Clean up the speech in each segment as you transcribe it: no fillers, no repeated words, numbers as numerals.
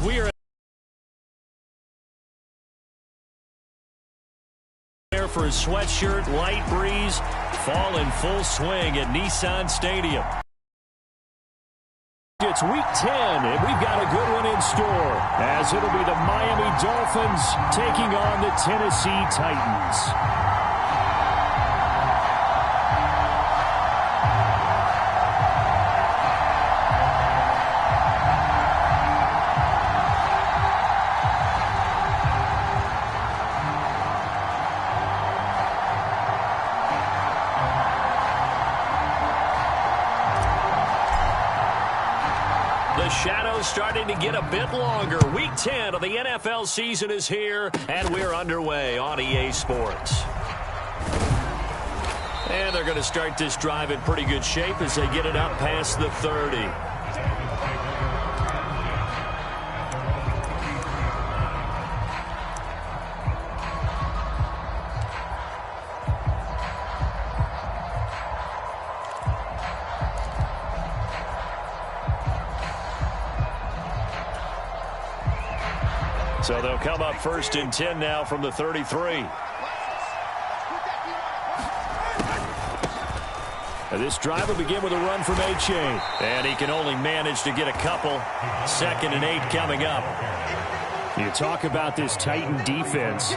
We are there for his sweatshirt, light breeze, fall in full swing at Nissan Stadium. It's week 10, and we've got a good one in store, as it'll be the Miami Dolphins taking on the Tennessee Titans. The shadow's starting to get a bit longer. Week 10 of the NFL season is here, and we're underway on EA Sports. And they're going to start this drive in pretty good shape as they get it up past the 30. So they'll come up first and 10 now from the 33. This drive will begin with a run from A-Chain. And he can only manage to get a couple. 2nd and 8 coming up. You talk about this Titan defense.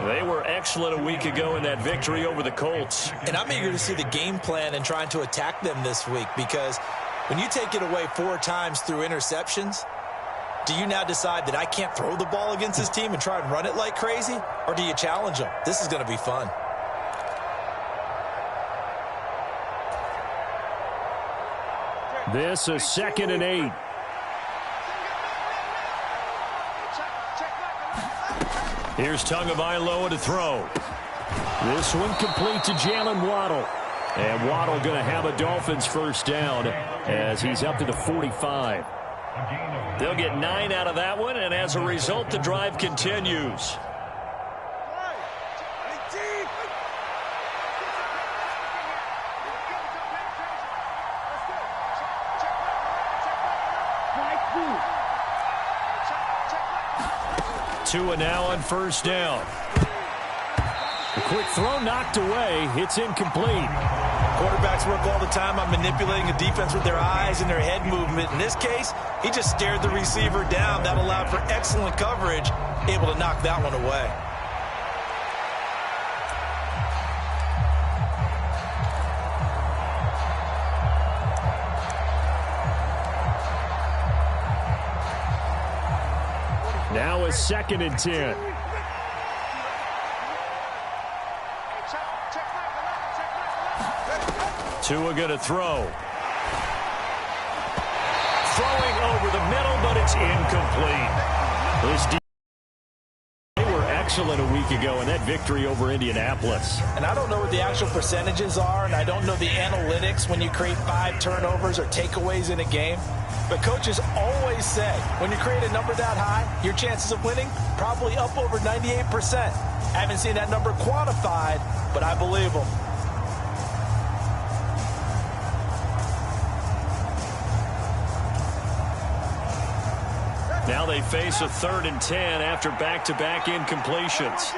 They were excellent a week ago in that victory over the Colts. And I'm eager to see the game plan and trying to attack them this week, because when you take it away 4 times through interceptions, do you now decide that I can't throw the ball against this team and try and run it like crazy? Or do you challenge them? This is going to be fun. This is 2nd and 8. Here's Tagovailoa to throw. This one complete to Jalen Waddle. And Waddle going to have a Dolphins first down as he's up to the 45. They'll get 9 out of that one, and as a result, the drive continues. Tua now on first down. A quick throw knocked away. It's incomplete. Quarterbacks work all the time on manipulating a defense with their eyes and their head movement. In this case, he just stared the receiver down. That allowed for excellent coverage, able to knock that one away. Now it's 2nd and 10. Tua going to throw. Throwing over the middle, but it's incomplete. They were excellent a week ago in that victory over Indianapolis. And I don't know what the actual percentages are, and I don't know the analytics when you create 5 turnovers or takeaways in a game. But coaches always say, when you create a number that high, your chances of winning probably up over 98%. I haven't seen that number quantified, but I believe them. Now they face a 3rd and 10 after back-to-back incompletions.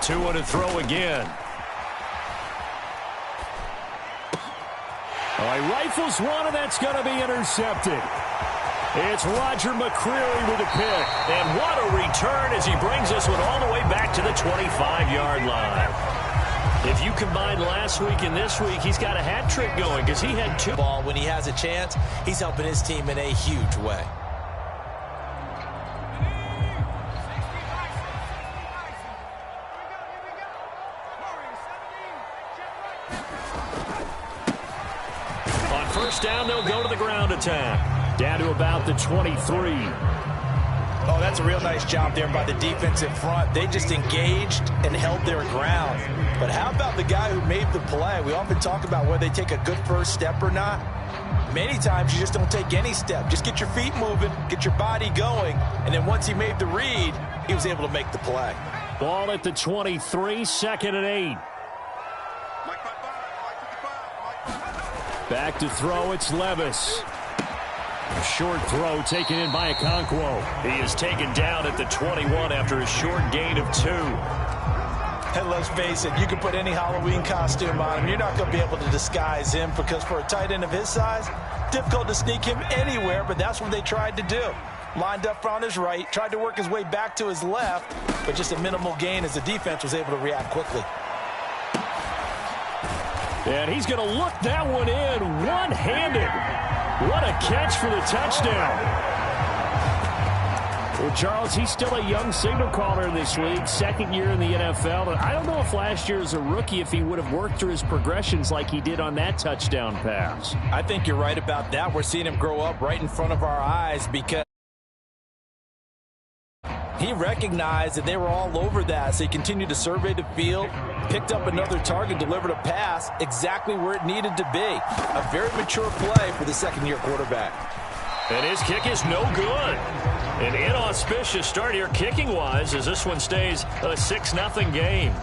Tua to throw again. He rifles one, and that's going to be intercepted. It's Roger McCreary with a pick. And what a return as he brings this one all the way back to the 25-yard line. If you combine last week and this week, he's got a hat trick going because he had 2. Ball when he has a chance, he's helping his team in a huge way. On first down, they'll go to the ground attack. Down to about the 23. Oh, that's a real nice job there by the defensive front. They just engaged and held their ground. But how about the guy who made the play? We often talk about whether they take a good first step or not. Many times you just don't take any step. Just get your feet moving, get your body going, and then once he made the read, he was able to make the play. Ball at the 23, 2nd and 8. Back to throw, it's Levis. A short throw taken in by Okonkwo. He is taken down at the 21 after a short gain of 2. And let's face it, you can put any Halloween costume on him. You're not going to be able to disguise him because for a tight end of his size, difficult to sneak him anywhere, but that's what they tried to do. Lined up on his right, tried to work his way back to his left, but just a minimal gain as the defense was able to react quickly. And he's going to look that one in one-handed. What a catch for the touchdown. Well, Charles, he's still a young signal caller in this league, 2nd year in the NFL. But I don't know if last year as a rookie if he would have worked through his progressions like he did on that touchdown pass. I think you're right about that. We're seeing him grow up right in front of our eyes because he recognized that they were all over that, so he continued to survey the field, picked up another target, delivered a pass exactly where it needed to be. A very mature play for the 2nd-year quarterback. And his kick is no good. An inauspicious start here kicking-wise as this one stays a 6-0 game.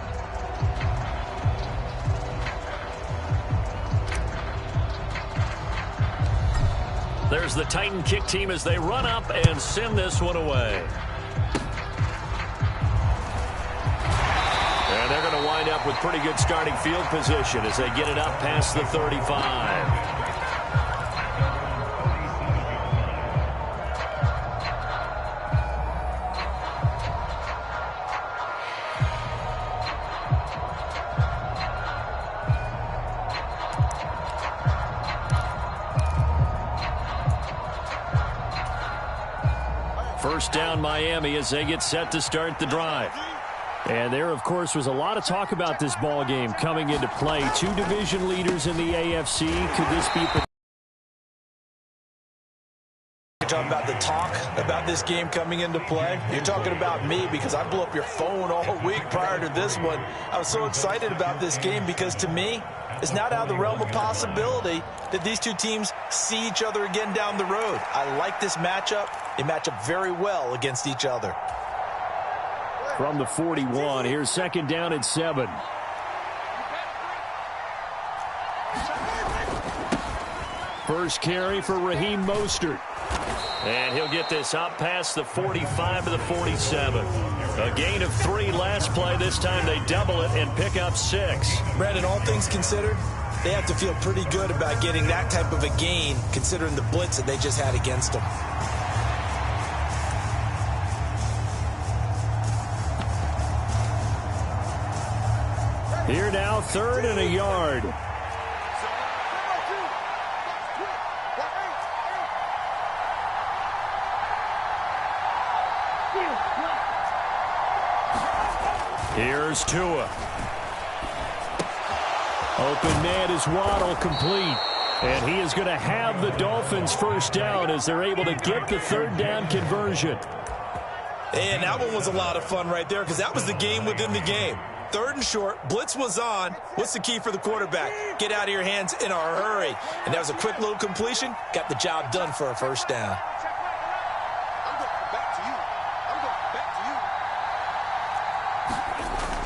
There's the Titan kick team as they run up and send this one away. And they're going to wind up with pretty good starting field position as they get it up past the 35. First down Miami as they get set to start the drive. And there, of course, was a lot of talk about this ball game coming into play. 2 division leaders in the AFC. Could this be... You're talking about the talk about this game coming into play. You're talking about me because I blew up your phone all week prior to this one. I was so excited about this game because to me, it's not out of the realm of possibility that these two teams see each other again down the road. I like this matchup. They match up very well against each other. From the 41, here's 2nd down and 7. First carry for Raheem Mostert. And he'll get this up past the 45 to the 47. A gain of 3 last play. This time they double it and pick up 6. Brandon, all things considered, they have to feel pretty good about getting that type of a gain considering the blitz that they just had against them. Here now, 3rd and a yard. Here's Tua. Open man is Waddle, complete. And he is going to have the Dolphins first down as they're able to get the 3rd down conversion. And that one was a lot of fun right there because that was the game within the game. 3rd and short, blitz was on. What's the key for the quarterback? Get out of your hands in a hurry. And that was a quick little completion. Got the job done for a first down.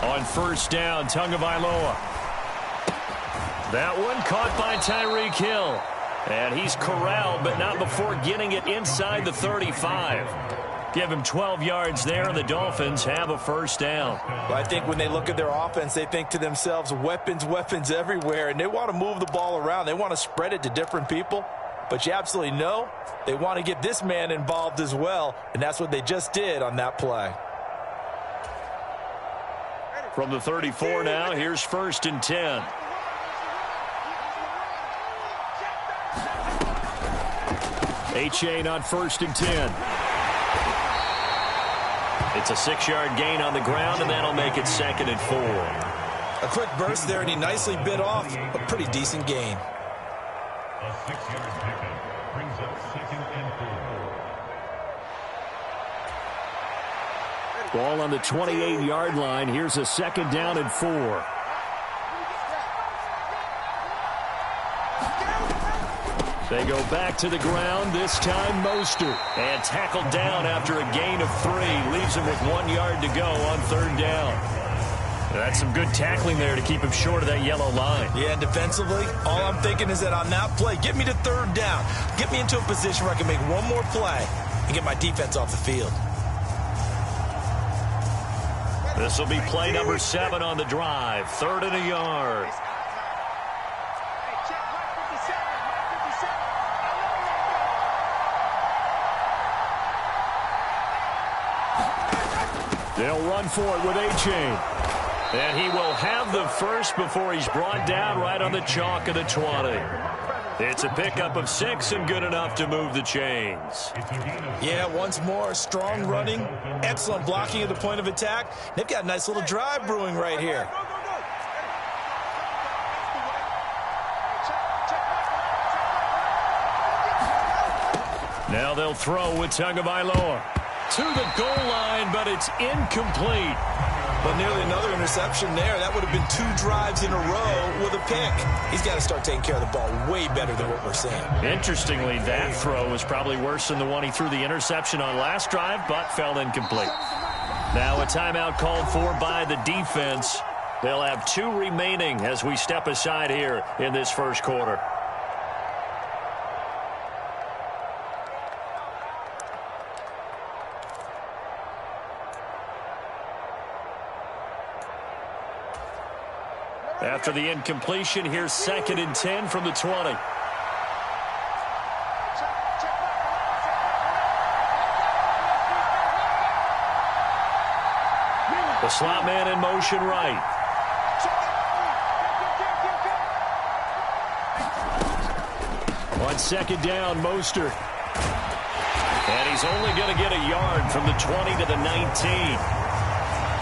On first down, Tagovailoa. That one caught by Tyreek Hill. And he's corralled, but not before getting it inside the 35. Give him 12 yards there, and the Dolphins have a first down. Well, I think when they look at their offense, they think to themselves, weapons, weapons everywhere, and they want to move the ball around. They want to spread it to different people. But you absolutely know they want to get this man involved as well, and that's what they just did on that play. From the 34 now, here's 1st and 10. Achane on 1st and 10. It's a 6-yard gain on the ground, and that'll make it 2nd and 4. A quick burst there, and he nicely bit off a pretty decent gain. A 6-yard pickup brings up 2nd and 4. Ball on the 28-yard line. Here's a 2nd down and 4. They go back to the ground, this time Mostert. And tackled down after a gain of 3. Leaves him with 1 yard to go on 3rd down. That's some good tackling there to keep him short of that yellow line. Yeah, defensively, all I'm thinking is that on that play, get me to 3rd down. Get me into a position where I can make one more play and get my defense off the field. This will be play number 7 on the drive. 3rd and a yard. They'll run for it with A-Chain. And he will have the first before he's brought down right on the chalk of the 20. It's a pickup of 6 and good enough to move the chains. Yeah, once more, strong running, excellent blocking at the point of attack. They've got a nice little drive brewing right here. Now they'll throw with Tagovailoa. To the goal line, but it's incomplete. But nearly another interception there. That would have been 2 drives in a row with a pick. He's got to start taking care of the ball way better than what we're seeing. Interestingly, that throw was probably worse than the one he threw the interception on last drive, but fell incomplete. Now a timeout called for by the defense. They'll have 2 remaining as we step aside here in this first quarter. After the incompletion, here's 2nd and 10 from the 20. The slot man in motion right. On 2nd down, Mostert. And he's only going to get a yard from the 20 to the 19.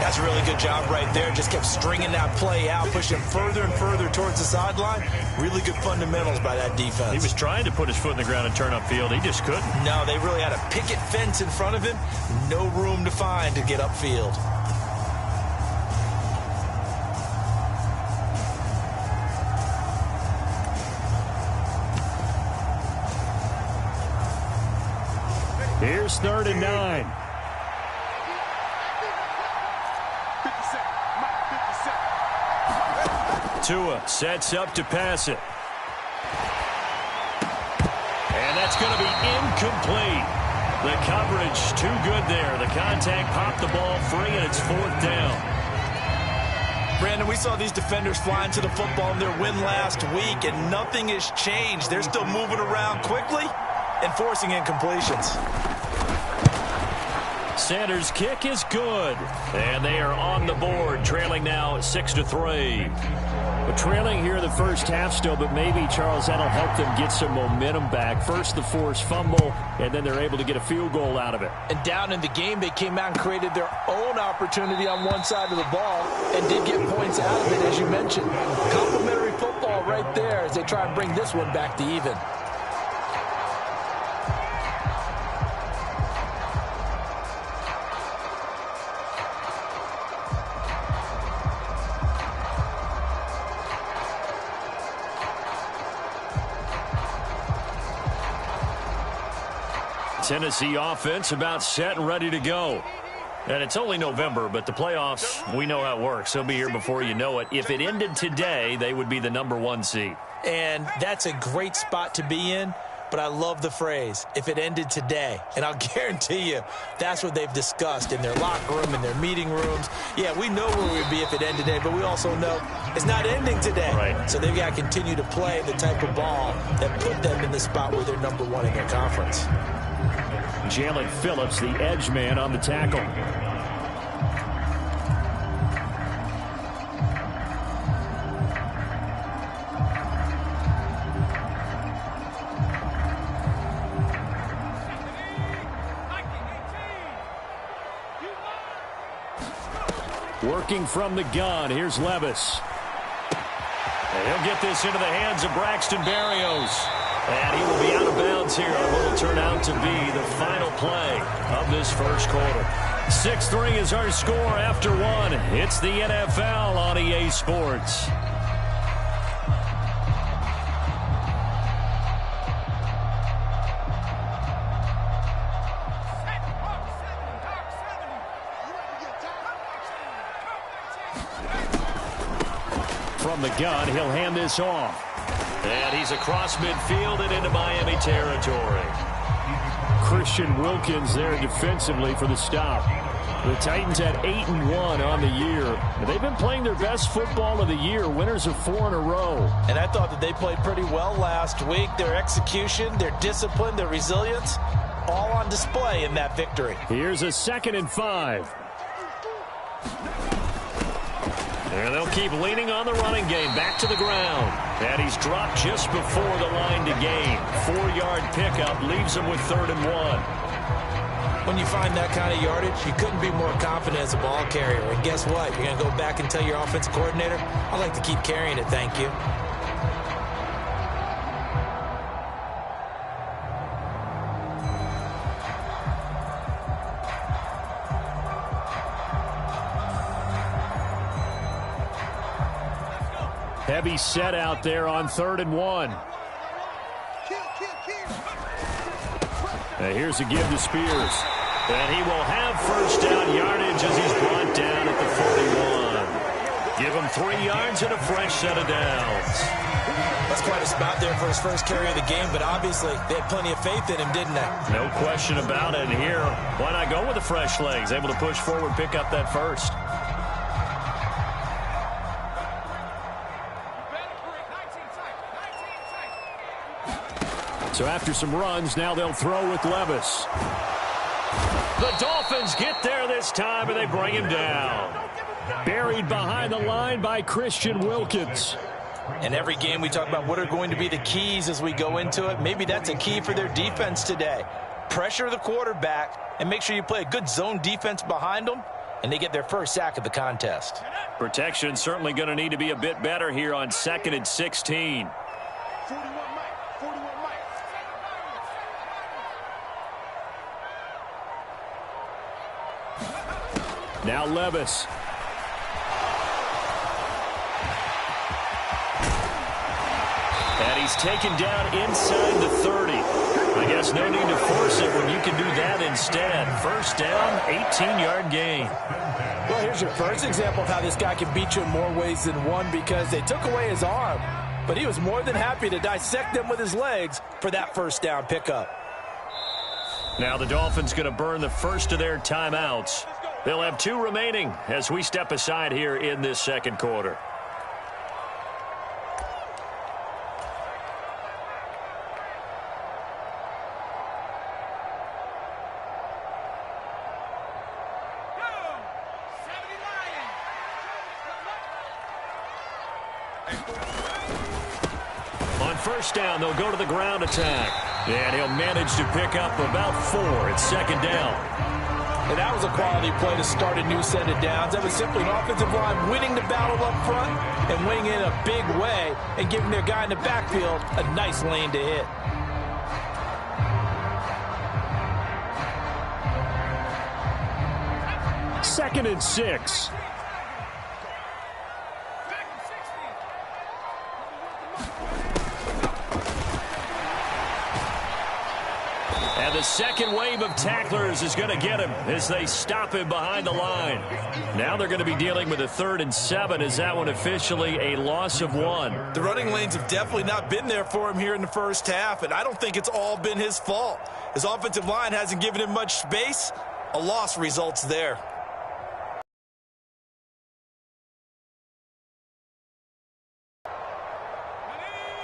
That's a really good job right there. Just kept stringing that play out, pushing him further and further towards the sideline. Really good fundamentals by that defense. He was trying to put his foot in the ground and turn upfield. He just couldn't. No, they really had a picket fence in front of him. No room to find to get upfield. Here's 3rd and 9. Tua sets up to pass it. And that's going to be incomplete. The coverage too good there. The contact popped the ball free, and it's 4th down. Brandon, we saw these defenders flying to the football in their win last week, and nothing has changed. They're still moving around quickly and forcing incompletions. Sanders' kick is good. And they are on the board, trailing now 6-3. But trailing here in the first half still, but maybe, Charles, that'll help them get some momentum back. First the forced fumble, and then they're able to get a field goal out of it. And down in the game, they came out and created their own opportunity on one side of the ball and did get points out of it, as you mentioned. Complimentary football right there as they try and bring this one back to even. Tennessee offense about set and ready to go. And it's only November, but the playoffs, we know how it works. They'll be here before you know it. If it ended today, they would be the #1 seed. And that's a great spot to be in, but I love the phrase, if it ended today. And I'll guarantee you, that's what they've discussed in their locker room, in their meeting rooms. Yeah, we know where we'd be if it ended today, but we also know it's not ending today. Right. So they've got to continue to play the type of ball that put them in the spot where they're #1 in their conference. Jalen Phillips, the edge man, on the tackle. Working from the gun, here's Levis. And he'll get this into the hands of Braxton Berrios. And he will be out of bounds here on what will turn out to be the final play of this first quarter. 6-3 is our score after 1. It's the NFL on EA Sports. From the gun, he'll hand this off. And he's across midfield and into Miami territory. Christian Wilkins there defensively for the stop. The Titans at 8-1 on the year. They've been playing their best football of the year, winners of 4 in a row. And I thought that they played pretty well last week. Their execution, their discipline, their resilience, all on display in that victory. Here's a 2nd and 5. And they'll keep leaning on the running game. Back to the ground. And he's dropped just before the line to gain. 4-yard pickup leaves him with 3rd and 1. When you find that kind of yardage, you couldn't be more confident as a ball carrier. And guess what? You're going to go back and tell your offensive coordinator, I'd like to keep carrying it, thank you. Heavy set out there on 3rd and 1. Here's a give to Spears. And he will have 1st down yardage as he's brought down at the 41. Give him 3 yards and a fresh set of downs. That's quite a spot there for his first carry of the game, but obviously they had plenty of faith in him, didn't they? No question about it. And here, why not go with the fresh legs? Able to push forward, pick up that 1st. So after some runs, now they'll throw with Levis. The Dolphins get there this time, and they bring him down. Buried behind the line by Christian Wilkins. In every game we talk about what are going to be the keys as we go into it. Maybe that's a key for their defense today. Pressure the quarterback and make sure you play a good zone defense behind them, and they get their first sack of the contest. Protection certainly going to need to be a bit better here on 2nd and 16. Now Levis. And he's taken down inside the 30. I guess no need to force it when you can do that instead. 1st down, 18-yard gain. Well, here's your first example of how this guy can beat you in more ways than one, because they took away his arm, but he was more than happy to dissect them with his legs for that 1st down pickup. Now the Dolphins going to burn the first of their timeouts. They'll have 2 remaining as we step aside here in this 2nd quarter. On 1st down, they'll go to the ground attack. And he'll manage to pick up about 4 at 2nd down. And that was a quality play to start a new set of downs. That was simply an offensive line winning the battle up front and winning in a big way and giving their guy in the backfield a nice lane to hit. Second and 6. And the second wave of tacklers is going to get him as they stop him behind the line. Now they're going to be dealing with a 3rd and 7. Is that one officially a loss of 1? The running lanes have definitely not been there for him here in the first half, and I don't think it's all been his fault. His offensive line hasn't given him much space. A loss results there.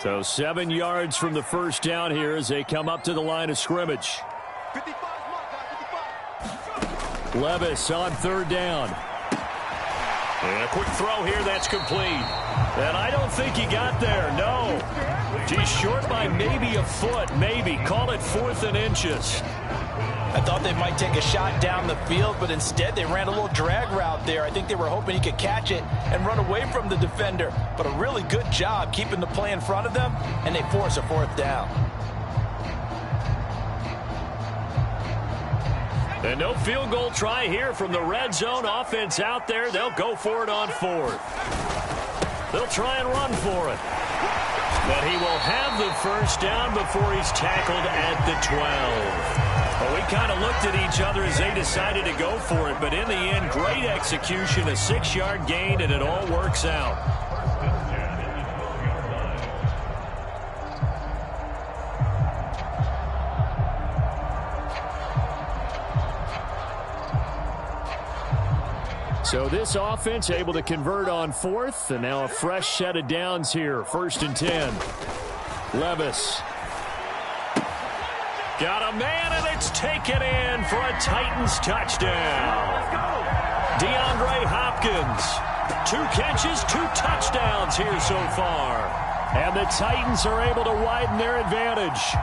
So 7 yards from the 1st down here as they come up to the line of scrimmage. Levis on 3rd down. And a quick throw here that's complete. And I don't think he got there, no. He's short by maybe a foot, maybe. Call it 4th and inches. I thought they might take a shot down the field, but instead they ran a little drag route there. I think they were hoping he could catch it and run away from the defender. But a really good job keeping the play in front of them, and they force a 4th down. And no field goal try here from the red zone offense out there. They'll go for it on 4th. They'll try and run for it. But he will have the 1st down before he's tackled at the 12. Well, we kind of looked at each other as they decided to go for it. But in the end, great execution, a 6-yard gain, and it all works out. So this offense able to convert on fourth, and now a fresh set of downs here. 1st and 10. Levis. Got a man, and it's taken in for a Titans touchdown. DeAndre Hopkins. 2 catches, 2 touchdowns here so far. And the Titans are able to widen their advantage.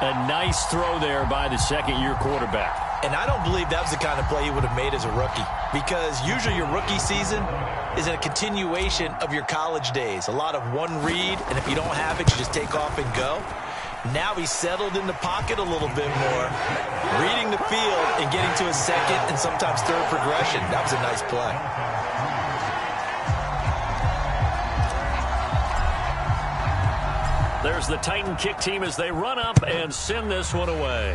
A nice throw there by the second-year quarterback. And I don't believe that was the kind of play he would have made as a rookie, because usually your rookie season is a continuation of your college days. A lot of one read, and if you don't have it, you just take off and go. Now he's settled in the pocket a little bit more, reading the field and getting to a second and sometimes third progression. That was a nice play. There's the Titan kick team as they run up and send this one away.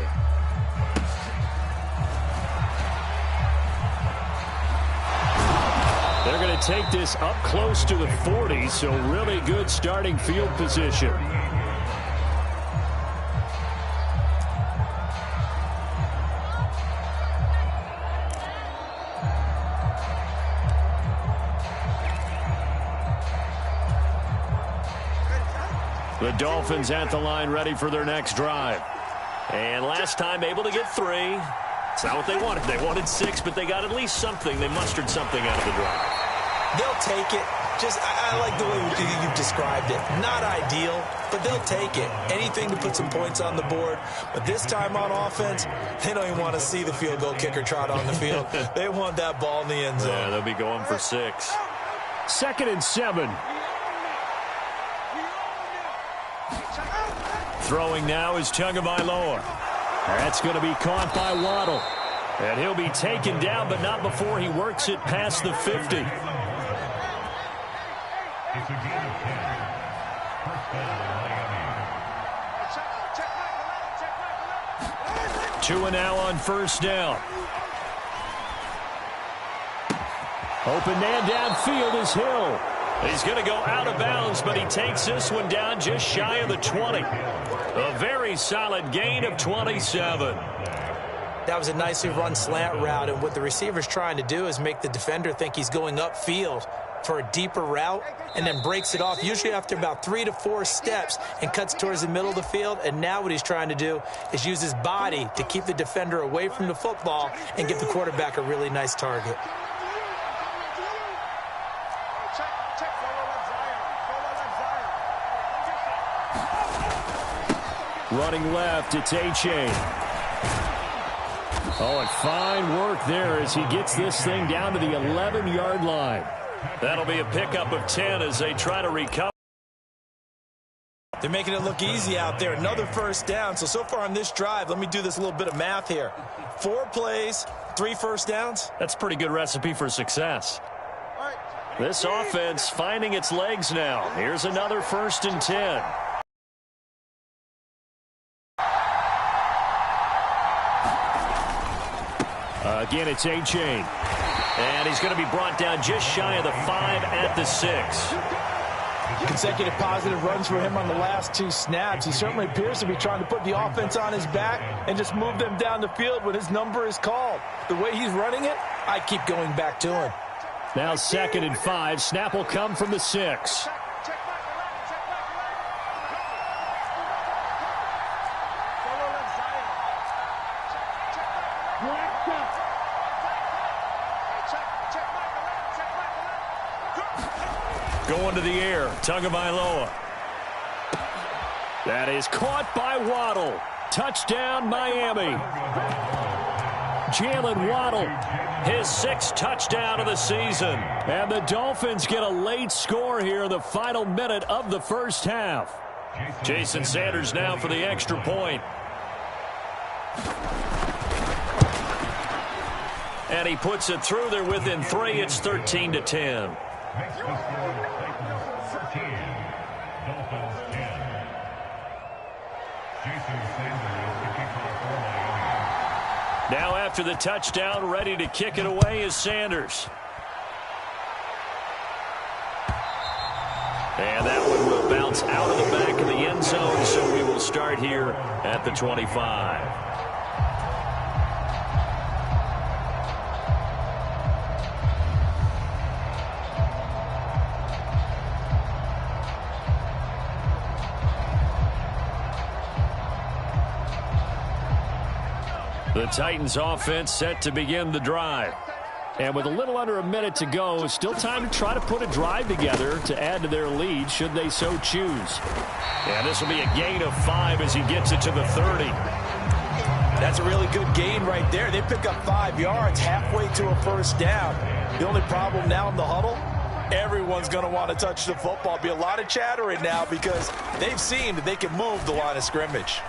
They're going to take this up close to the 40, so really good starting field position. The Dolphins at the line ready for their next drive. And last time able to get 3. It's not what they wanted. They wanted 6, but they got at least something. They mustered something out of the drive. They'll take it. I like the way you've described it. Not ideal, but they'll take it. Anything to put some points on the board. But this time on offense, they don't even want to see the field goal kicker trot on the field. They want that ball in the end zone. Yeah, they'll be going for 6. 2nd and 7. Throwing now is Tagovailoa. That's going to be caught by Waddle. And he'll be taken down, but not before he works it past the 50. It's a gain of 10. First down, Miami. 2 and now on 1st down. Open man downfield is Hill. He's going to go out of bounds, but he takes this one down just shy of the 20. A very solid gain of 27. That was a nicely run slant route, and what the receiver's trying to do is make the defender think he's going upfield for a deeper route and then breaks it off, usually after about 3 to 4 steps, and cuts towards the middle of the field. And now what he's trying to do is use his body to keep the defender away from the football and give the quarterback a really nice target. Running left, it's A-Chain. Oh, and fine work there as he gets this thing down to the 11-yard line. That'll be a pickup of 10 as they try to recover. They're making it look easy out there. Another 1st down. So far on this drive, let me do this little bit of math here. 4 plays, 3 first downs. That's a pretty good recipe for success. This offense finding its legs now. Here's another 1st and 10. Again, it's A-Chain. And he's going to be brought down just shy of the 5 at the 6. Consecutive positive runs for him on the last 2 snaps. He certainly appears to be trying to put the offense on his back and just move them down the field when his number is called. The way he's running it, I keep going back to him. Now 2nd and 5. Snap will come from the 6. Going to the air, Tagovailoa. That is caught by Waddle. Touchdown, Miami. Jalen Waddle, his 6th touchdown of the season. And the Dolphins get a late score here in the final minute of the 1st half. Jason Sanders now for the extra point. And he puts it through there within 3. It's 13-10. Makes the score Titans 13. Dolphins 10. Jason Sanders, the kickoff for Miami. Now after the touchdown, ready to kick it away is Sanders. And that one will bounce out of the back of the end zone, so we will start here at the 25. The Titans offense set to begin the drive. And with a little under a minute to go, still time to try to put a drive together to add to their lead should they so choose. And this will be a gain of 5 as he gets it to the 30. That's a really good gain right there. They pick up 5 yards halfway to a first down. The only problem now in the huddle, everyone's going to want to touch the football. Be a lot of chattering now because they've seen that they can move the line of scrimmage.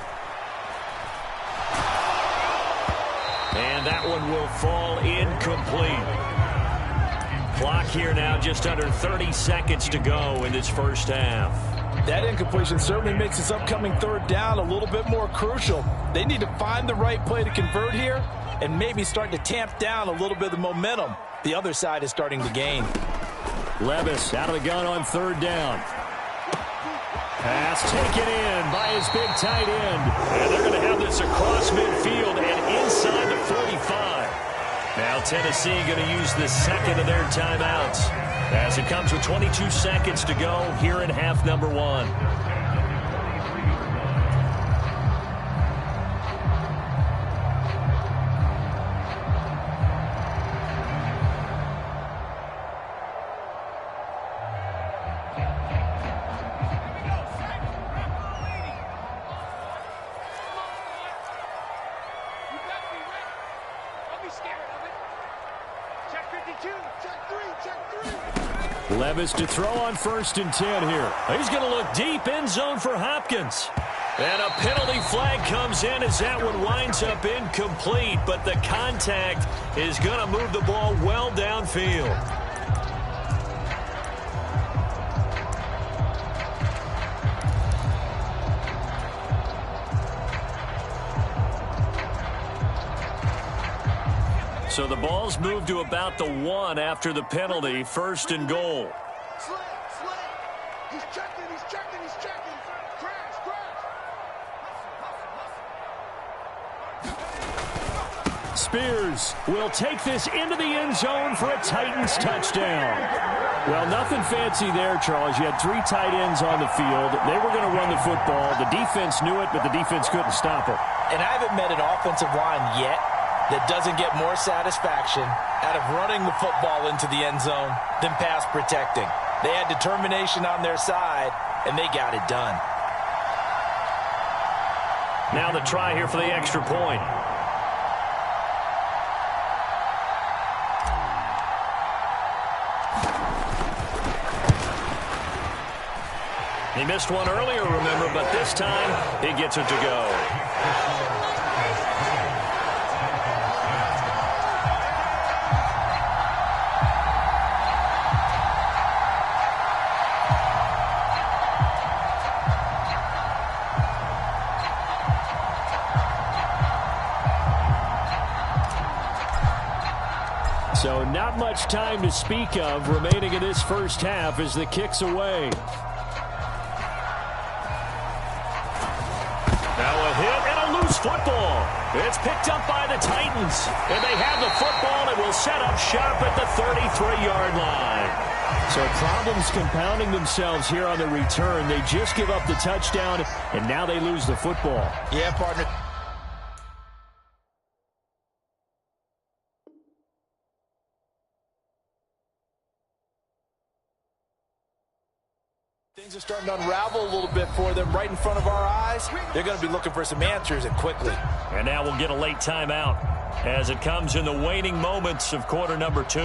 And that one will fall incomplete. Clock here now, just under 30 seconds to go in this first half. That incompletion certainly makes this upcoming third down a little bit more crucial. They need to find the right play to convert here and maybe start to tamp down a little bit of the momentum the other side is starting to gain. Levis out of the gun on third down. Pass taken in by his big tight end. And they're going to have this across midfield and inside the 45. Now Tennessee going to use the second of their timeouts as it comes with 22 seconds to go here in half number 1. Levis to throw on 1st and 10 here. He's going to look deep, end zone for Hopkins. And a penalty flag comes in as that one winds up incomplete, but the contact is going to move the ball well downfield. So the ball's moved to about the 1 after the penalty, 1st and goal. He's checking. Crash. Spears will take this into the end zone for a Titans touchdown. Well, nothing fancy there, Charles. You had 3 tight ends on the field. They were going to run the football. The defense knew it, but the defense couldn't stop it. And I haven't met an offensive line yet that doesn't get more satisfaction out of running the football into the end zone than pass protecting. They had determination on their side, and they got it done. Now the try here for the extra point. He missed one earlier, remember, but this time he gets it to go. So not much time to speak of remaining in this first half as the kick's away. Now a hit and a loose football. It's picked up by the Titans. And they have the football and will set up shop at the 33-yard line. So problems compounding themselves here on the return. They just give up the touchdown, and now they lose the football. Yeah, partner. Things are starting to unravel a little bit for them right in front of our eyes. They're going to be looking for some answers and quickly. And now we'll get a late timeout as it comes in the waning moments of quarter number 2.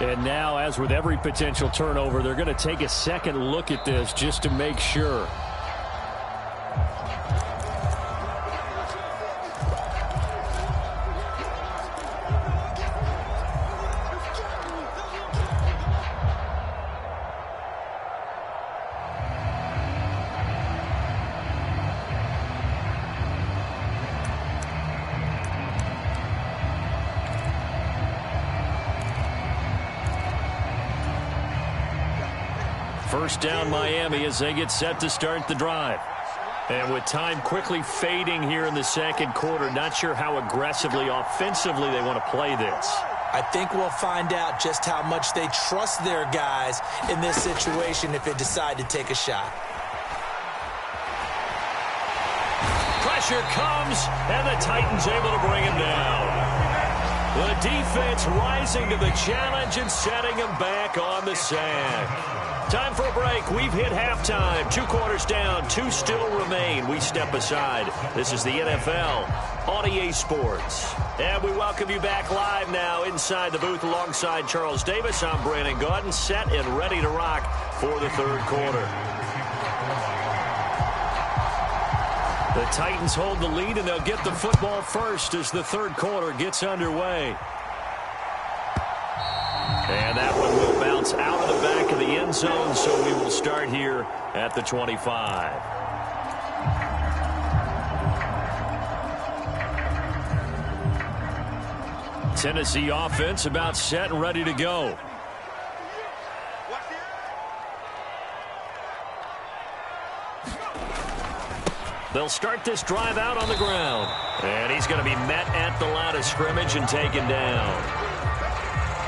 And now, as with every potential turnover, they're going to take a second look at this just to make sure. First down Miami as they get set to start the drive. And with time quickly fading here in the second quarter, not sure how aggressively, offensively they want to play this. I think we'll find out just how much they trust their guys in this situation if they decide to take a shot. Pressure comes, and the Titans able to bring him down. The defense rising to the challenge and setting him back on the sack. Time for a break. We've hit halftime. 2 quarters down. 2 still remain. We step aside. This is the NFL on EA Sports. And we welcome you back live now inside the booth alongside Charles Davis. I'm Brandon Gaudin, set and ready to rock for the third quarter. The Titans hold the lead, and they'll get the football first as the third quarter gets underway. And that one will bounce out of the back of the end zone, so we will start here at the 25. Tennessee offense about set and ready to go. They'll start this drive out on the ground. And he's going to be met at the line of scrimmage and taken down.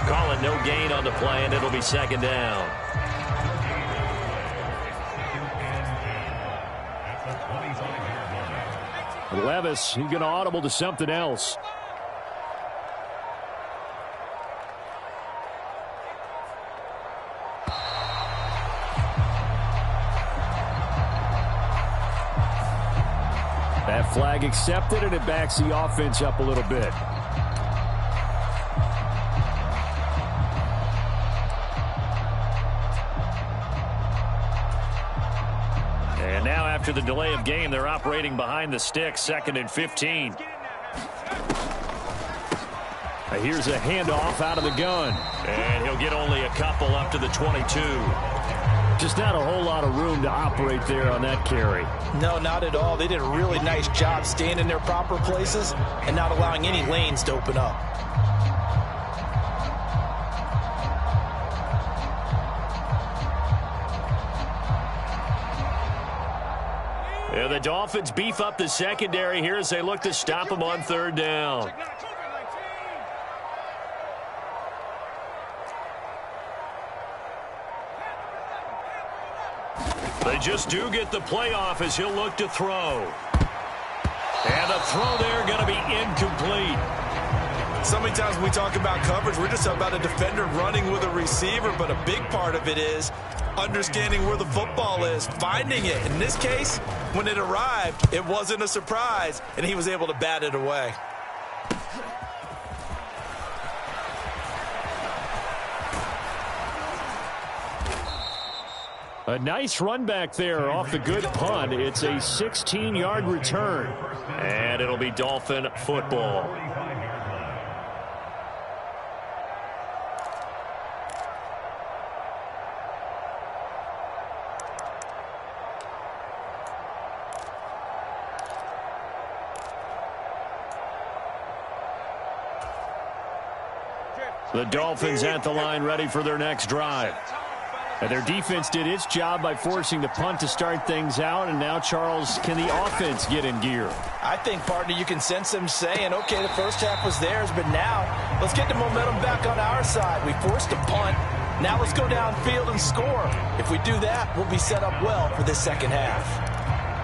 Call it no gain on the play, and it'll be second down. Levis, he's going to audible to something else. That flag accepted, and it backs the offense up a little bit. And now after the delay of game, they're operating behind the sticks, 2nd and 15. Here's a handoff out of the gun. And he'll get only a couple up to the 22. Just not a whole lot of room to operate there on that carry. No, not at all. They did a really nice job staying in their proper places and not allowing any lanes to open up. Yeah, the Dolphins beef up the secondary here as they look to stop him on third down. They just do get the playoff as he'll look to throw. And the throw there going to be incomplete. So many times when we talk about coverage, we're just about a defender running with a receiver, but a big part of it is understanding where the football is, finding it. In this case, when it arrived, it wasn't a surprise, and he was able to bat it away. A nice run back there off the good punt. It's a 16-yard return, and it'll be Dolphin football. The Dolphins at the line ready for their next drive. And their defense did its job by forcing the punt to start things out. And now, Charles, can the offense get in gear? I think, partner, you can sense them saying, okay, the first half was theirs, but now let's get the momentum back on our side. We forced a punt. Now let's go downfield and score. If we do that, we'll be set up well for this second half.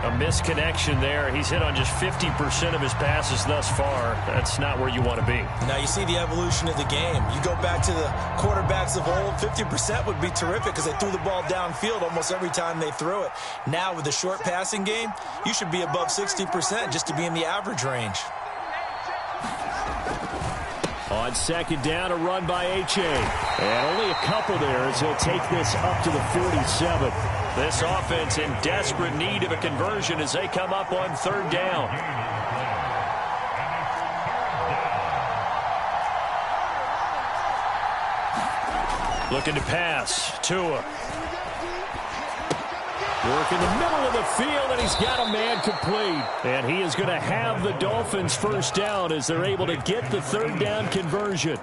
A misconnection there. He's hit on just 50% of his passes thus far. That's not where you want to be. Now you see the evolution of the game. You go back to the quarterbacks of old, 50% would be terrific because they threw the ball downfield almost every time they threw it. Now with the short passing game, you should be above 60% just to be in the average range. On second down, a run by H.A. And only a couple there as he'll take this up to the 47. This offense in desperate need of a conversion as they come up on third down. Looking to pass. Tua. Work in the middle of the field, and he's got a man complete. And he is going to have the Dolphins first down as they're able to get the third down conversion.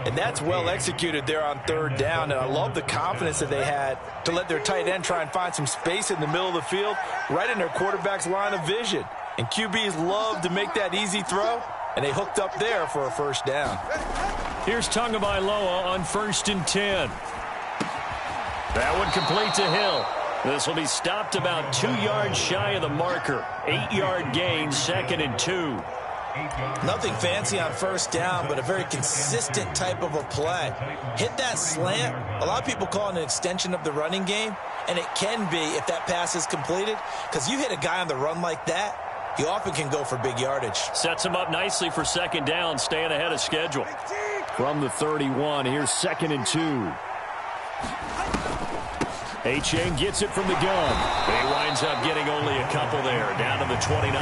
And that's well executed there on third down. And I love the confidence that they had to let their tight end try and find some space in the middle of the field, right in their quarterback's line of vision. And QBs love to make that easy throw, and they hooked up there for a first down. Here's Tagovailoa on 1st and 10. That one complete to Hill. This will be stopped about 2 yards shy of the marker. 8-yard gain, 2nd and 2. Nothing fancy on 1st down, but a very consistent type of a play. Hit that slant. A lot of people call it an extension of the running game, and it can be if that pass is completed, because you hit a guy on the run like that, you often can go for big yardage. Sets him up nicely for 2nd down, staying ahead of schedule. From the 31, here's 2nd and 2. A-Chain gets it from the gun. He winds up getting only a couple there, down to the 29.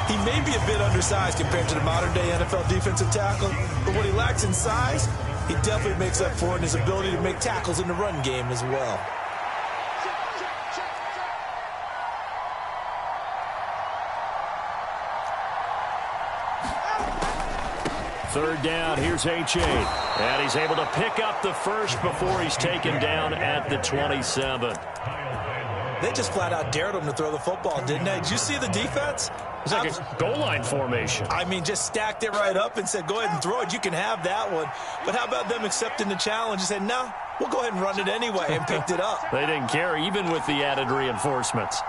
He may be a bit undersized compared to the modern-day NFL defensive tackle, but what he lacks in size, he definitely makes up for it in his ability to make tackles in the run game as well. Third down, here's A-Chain. And he's able to pick up the first before he's taken down at the 27. They just flat out dared him to throw the football, didn't they? Did you see the defense? It's like a goal line formation. I mean, just stacked it right up and said, go ahead and throw it. You can have that one. But how about them accepting the challenge and saying, no, we'll go ahead and run it anyway, and picked it up. They didn't care, even with the added reinforcements.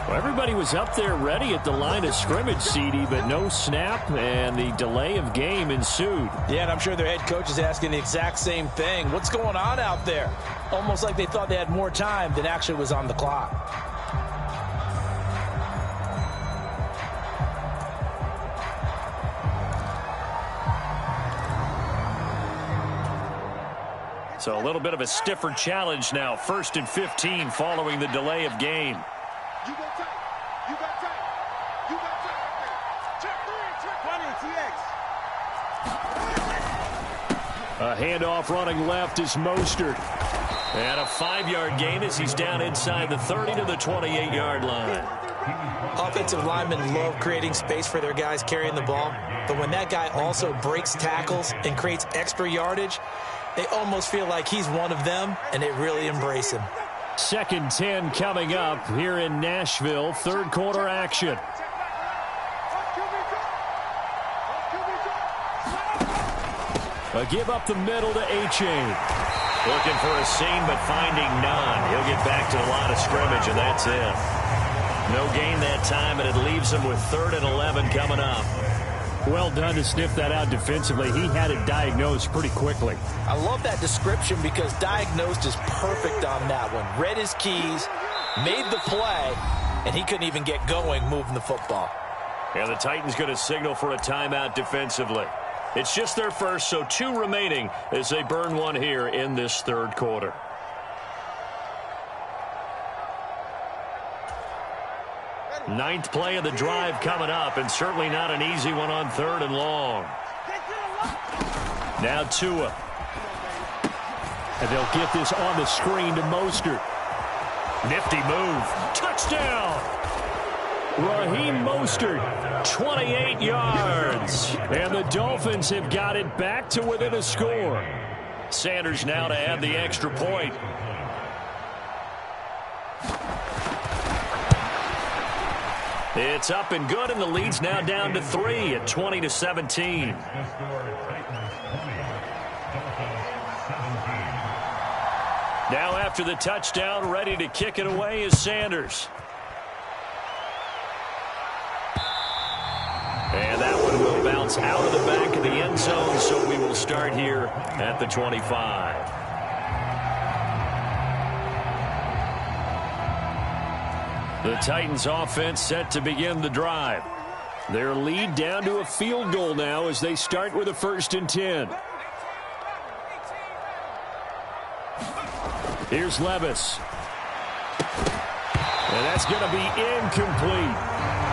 Everybody was up there ready at the line of scrimmage, CD, but no snap, and the delay of game ensued. Yeah, and I'm sure their head coach is asking the exact same thing. What's going on out there? Almost like they thought they had more time than actually was on the clock. So a little bit of a stiffer challenge now. 1st and 15 following the delay of game. You go tight. You got tight. You got tight. Check 3 and check. A handoff running left is Mostert. And a 5-yard gain as he's down inside the 30 to the 28-yard line. Offensive linemen love creating space for their guys carrying the ball, but when that guy also breaks tackles and creates extra yardage, they almost feel like he's one of them, and they really embrace him. 2nd 10 coming up here in Nashville. 3rd quarter action. A give up the middle to A-Chain. Looking for a seam, but finding none. He'll get back to the line of scrimmage, and that's it. No gain that time, and it leaves him with 3rd and 11 coming up. Well done to sniff that out defensively. He had it diagnosed pretty quickly. I love that description because diagnosed is perfect on that one. Read his keys, made the play, and he couldn't even get going moving the football. And the Titans going to signal for a timeout defensively. It's just their first, so 2 remaining as they burn one here in this 3rd quarter. Ninth play of the drive coming up, and certainly not an easy one on 3rd and long. Now Tua. And they'll get this on the screen to Mostert. Nifty move. Touchdown! Raheem Mostert, 28 yards. And the Dolphins have got it back to within a score. Sanders now to add the extra point. It's up and good, and the lead's now down to 3 at 20-17. Now after the touchdown, ready to kick it away is Sanders. And that one will bounce out of the back of the end zone, so we will start here at the 25. The Titans offense set to begin the drive. Their lead down to a field goal now as they start with a 1st and 10. Here's Levis. And that's going to be incomplete.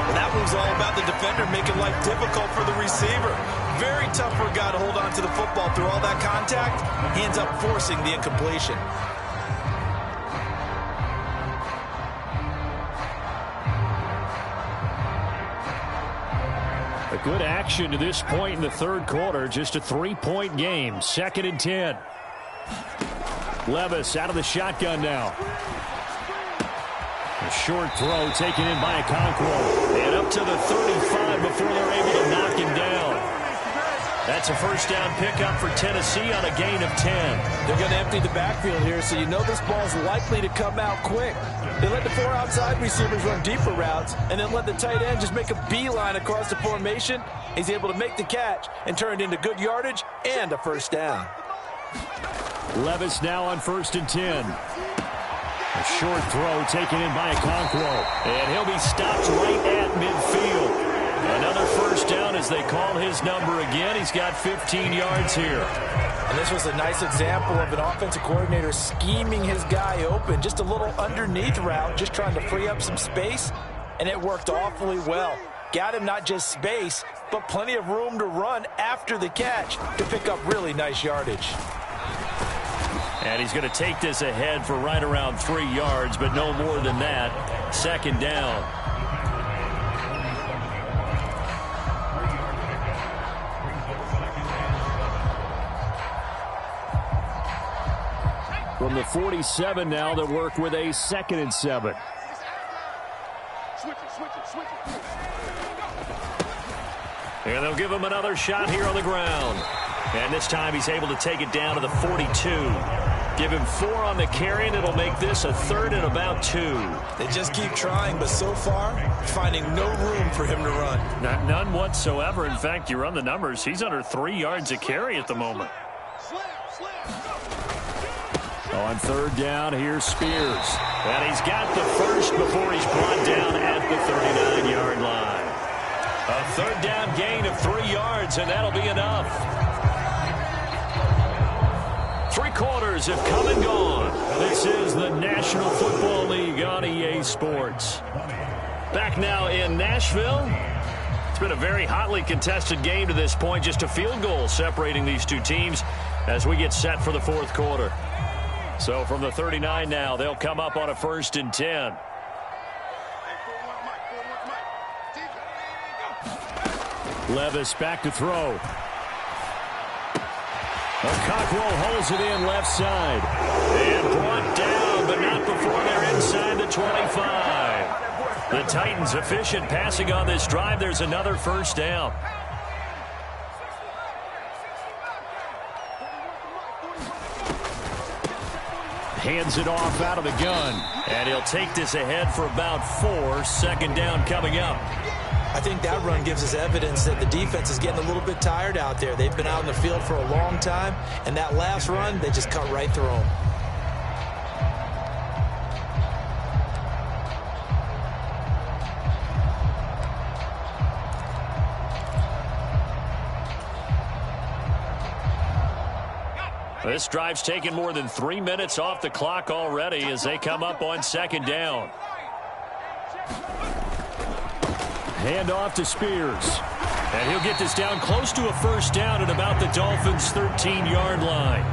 And that was all about the defender making life difficult for the receiver. Very tough for a guy to hold on to the football through all that contact. He ends up forcing the incompletion. A good action to this point in the 3rd quarter. Just a 3-point game. 2nd and 10. Levis out of the shotgun now. short throw taken in by Okonkwo. And up to the 35 before they're able to knock him down. That's a first down pickup for Tennessee on a gain of 10. They're going to empty the backfield here, so you know this ball's likely to come out quick. They let the 4 outside receivers run deeper routes, and then let the tight end just make a beeline across the formation. He's able to make the catch and turn it into good yardage and a first down. Levis now on 1st and 10. A short throw taken in by Okonkwo. And he'll be stopped right at midfield. Another first down as they call his number again. He's got 15 yards here. And this was a nice example of an offensive coordinator scheming his guy open. Just a little underneath route, just trying to free up some space. And it worked awfully well. Got him not just space, but plenty of room to run after the catch to pick up really nice yardage. And he's going to take this ahead for right around 3 yards, but no more than that. 2nd down. From the 47 now, they'll work with a 2nd and 7. And they'll give him another shot here on the ground. And this time he's able to take it down to the 42. Give him 4 on the carry, and it'll make this a 3rd and about 2. They just keep trying, but so far, finding no room for him to run. None whatsoever. In fact, you run the numbers. He's under 3 yards a carry at the moment. On 3rd down, here's Spears. And he's got the first before he's brought down at the 39-yard line. A 3rd down gain of 3 yards, and that'll be enough. 3 quarters have come and gone. This is the National Football League on EA Sports. Back now in Nashville. It's been a very hotly contested game to this point. Just a field goal separating these two teams as we get set for the 4th quarter. So from the 39 now, they'll come up on a 1st and 10. Levis back to throw. Okonkwo holds it in left side. And brought down, but not before they're inside the 25. The Titans efficient passing on this drive. There's another first down. Hands it off out of the gun. And he'll take this ahead for about 4. 2nd down coming up. I think that run gives us evidence that the defense is getting a little bit tired out there. They've been out in the field for a long time, and that last run, they just cut right through them. This drive's taken more than 3 minutes off the clock already as they come up on 2nd down. Hand off to Spears. And he'll get this down close to a first down at about the Dolphins' 13-yard line.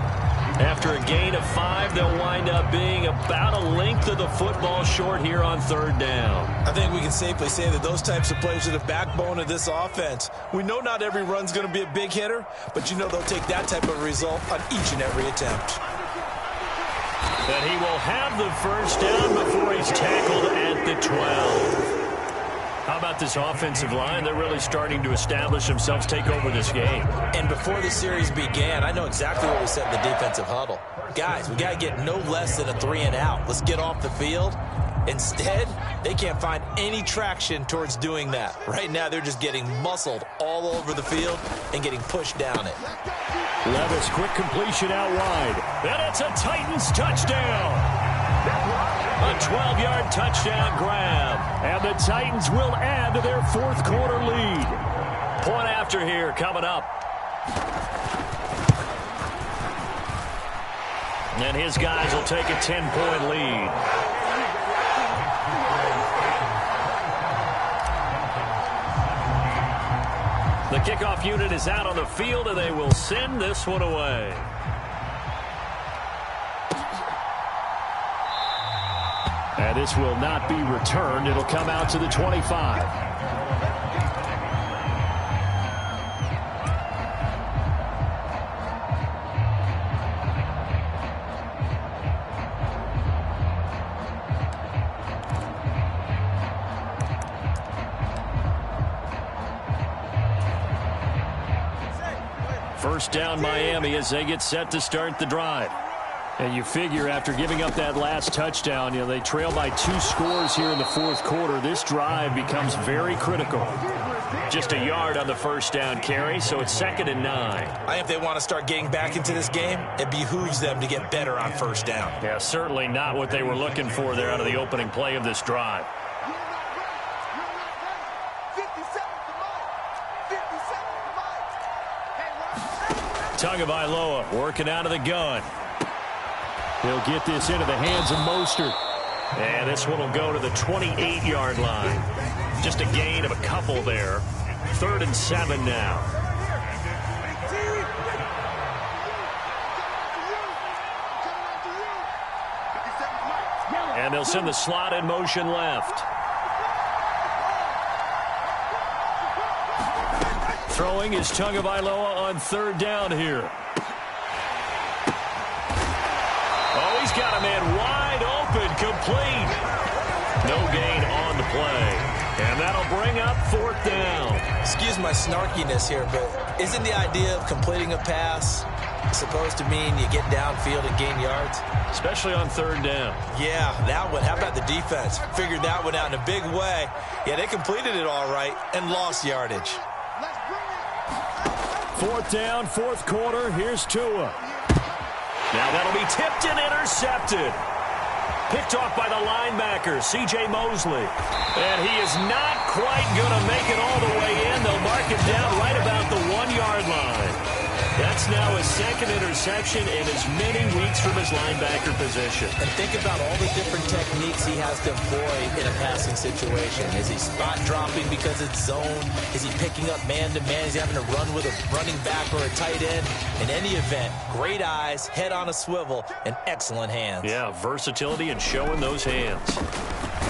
After a gain of 5, they'll wind up being about a length of the football short here on 3rd down. I think we can safely say that those types of plays are the backbone of this offense. We know not every run's going to be a big hitter, but you know they'll take that type of result on each and every attempt. And he will have the first down before he's tackled at the 12. How about this offensive line? They're really starting to establish themselves, take over this game. And before the series began, I know exactly what we said in the defensive huddle. Guys, we got to get no less than a 3 and out. Let's get off the field. Instead, they can't find any traction towards doing that. Right now, they're just getting muscled all over the field and getting pushed down it. Levis, quick completion out wide. And it's a Titans touchdown. A 12-yard touchdown grab. And the Titans will add to their 4th quarter lead. Point after here coming up. And his guys will take a 10-point lead. The kickoff unit is out on the field, and they will send this one away. And this will not be returned. It'll come out to the 25. First down Miami as they get set to start the drive. And you figure after giving up that last touchdown, they trail by 2 scores here in the fourth quarter. This drive becomes very critical. Just a yard on the first down carry, so it's 2nd and 9. I think if they want to start getting back into this game, it behooves them to get better on first down. Yeah, certainly not what they were looking for there out of the opening play of this drive. Tagovailoa working out of the gun. He'll get this into the hands of Mostert. And this one will go to the 28-yard line. Just a gain of a couple there. 3rd and 7 now. And they'll send the slot in motion left. Throwing is Tagovailoa on 3rd down here. Oh, he's got a man wide open, complete. No gain on the play. And that'll bring up 4th down. Excuse my snarkiness here, but isn't the idea of completing a pass supposed to mean you get downfield and gain yards? Especially on 3rd down. Yeah, that one. How about the defense? Figured that one out in a big way. Yeah, they completed it all right and lost yardage. 4th down, 4th quarter. Here's Tua. Now that'll be tipped and intercepted. Picked off by the linebacker, C.J. Mosley. And he is not quite going to make it all the way in. They'll mark it down right about the 1-yard line. That's now his 2nd interception in as many weeks from his linebacker position. And think about all the different techniques he has to employ in a passing situation. Is he spot dropping because it's zone? Is he picking up man-to-man? Is he having to run with a running back or a tight end? In any event, great eyes, head on a swivel, and excellent hands. Yeah, versatility and showing those hands.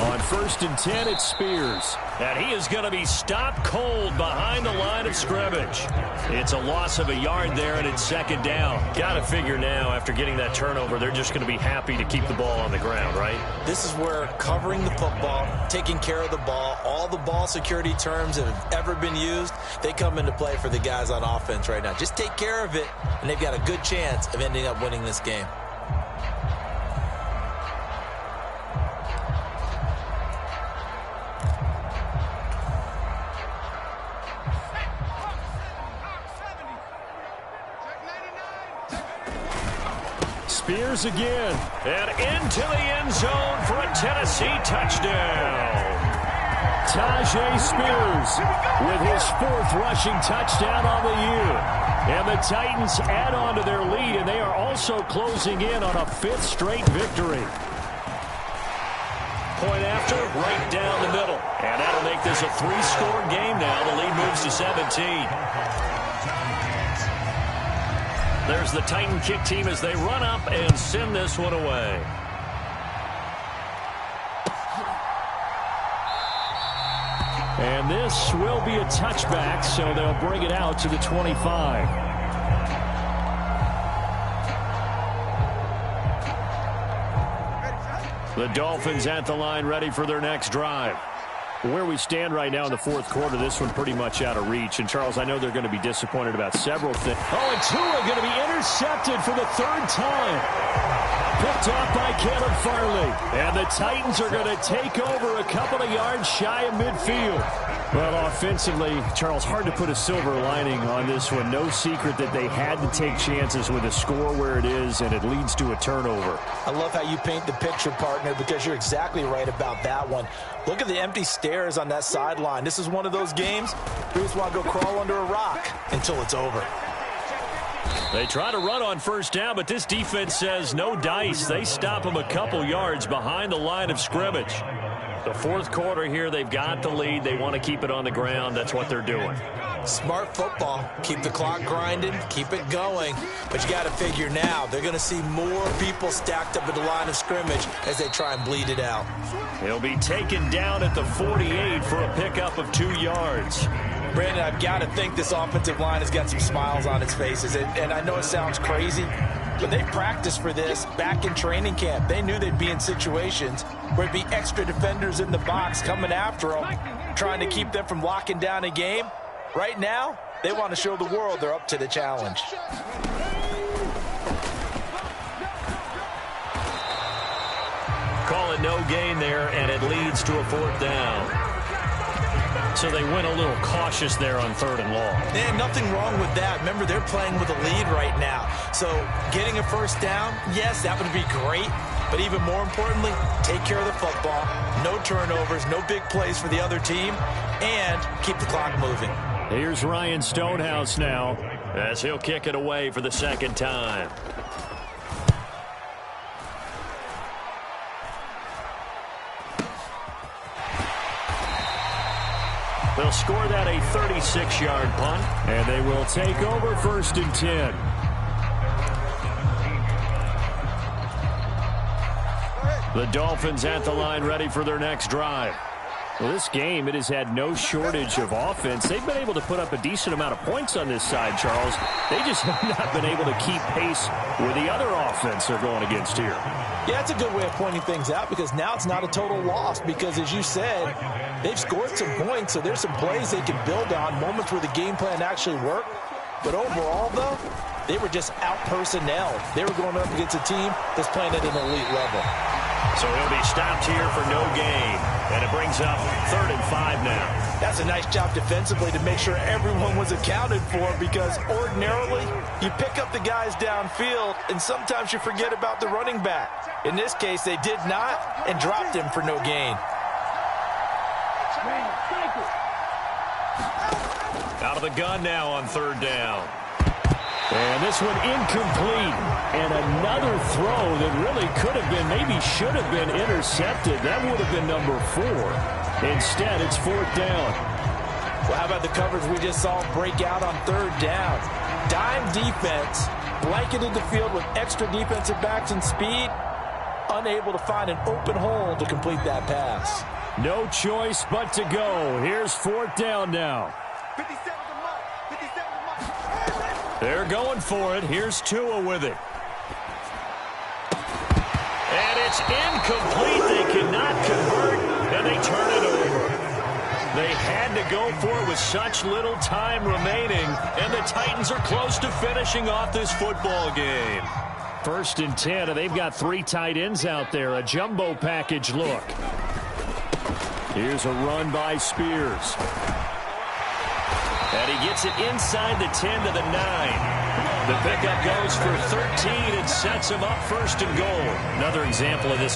On 1st and 10, it's Spears. And he is going to be stopped cold behind the line of scrimmage. It's a loss of a yard there, and it's 2nd down. Got to figure now, after getting that turnover, they're just going to be happy to keep the ball on the ground, right? This is where covering the football, taking care of the ball, all the ball security terms that have ever been used, they come into play for the guys on offense right now. Just take care of it, and they've got a good chance of ending up winning this game. Spears again, and into the end zone for a Tennessee touchdown. Tajay Spears with his 4th rushing touchdown on the year. And the Titans add on to their lead, and they are also closing in on a 5th straight victory. Point after, right down the middle. And that'll make this a 3-score game now. The lead moves to 17. There's the Titan kick team as they run up and send this one away. And this will be a touchback, so they'll bring it out to the 25. The Dolphins at the line, ready for their next drive. Where we stand right now in the fourth quarter, this one pretty much out of reach. And, Charles, I know they're going to be disappointed about several things. Oh, and Tua going to be intercepted for the 3rd time. Picked off by Caleb Farley. And the Titans are going to take over a couple of yards shy of midfield. Well, offensively, Charles, hard to put a silver lining on this one. No secret that they had to take chances with a score where it is, and it leads to a turnover. I love how you paint the picture, partner, because you're exactly right about that one. Look at the empty stairs on that sideline. This is one of those games we just want to go crawl under a rock until it's over. They try to run on first down, but this defense says no dice. They stop them a couple yards behind the line of scrimmage. The fourth quarter here, they've got the lead. They want to keep it on the ground. That's what they're doing. Smart football. Keep the clock grinding. Keep it going. But you got to figure now, they're going to see more people stacked up at the line of scrimmage as they try and bleed it out. He'll be taken down at the 48 for a pickup of 2 yards. Brandon, I've got to think this offensive line has got some smiles on its faces. And I know it sounds crazy, but they practiced for this back in training camp. They knew they'd be in situations where it'd be extra defenders in the box coming after them, trying to keep them from locking down a game. Right now, They want to show the world they're up to the challenge. Call it no gain there, and it leads to a 4th down. So they went a little cautious there on 3rd and long. And nothing wrong with that. Remember, they're playing with a lead right now. So getting a 1st down, yes, that would be great. But even more importantly, take care of the football. No turnovers, no big plays for the other team, and keep the clock moving. Here's Ryan Stonehouse now as he'll kick it away for the 2nd time. They'll score that a 36-yard punt, and they will take over 1st and 10. The Dolphins at the line ready for their next drive. Well, this game, it has had no shortage of offense. They've been able to put up a decent amount of points on this side, Charles. They just have not been able to keep pace with the other offense they're going against here. Yeah, it's a good way of pointing things out because now it's not a total loss because, as you said, they've scored some points, so there's some plays they can build on, moments where the game plan actually worked. But overall, though, they were just out-personnel. They were going up against a team that's playing at an elite level. So he'll be stopped here for no gain. And it brings up 3rd and 5 now. That's a nice job defensively to make sure everyone was accounted for because ordinarily you pick up the guys downfield and sometimes you forget about the running back. In this case, they did not and dropped him for no gain. Out of the gun now on 3rd down. And this one incomplete. And another throw that really could have been, maybe should have been intercepted. That would have been number 4. Instead, it's 4th down. Well, how about the coverage we just saw break out on 3rd down? Dime defense, blanketed the field with extra defensive backs and speed, unable to find an open hole to complete that pass. No choice but to go. Here's 4th down now. 57 to mark. 57 to mark. They're going for it. Here's Tua with it. And it's incomplete. They cannot convert, and they turn it over. They had to go for it with such little time remaining, and the Titans are close to finishing off this football game. 1st and 10, and they've got 3 tight ends out there. A jumbo package look. Here's a run by Spears. And he gets it inside the 10 to the 9. The pickup goes for 13 and sets him up 1st and goal. Another example of this.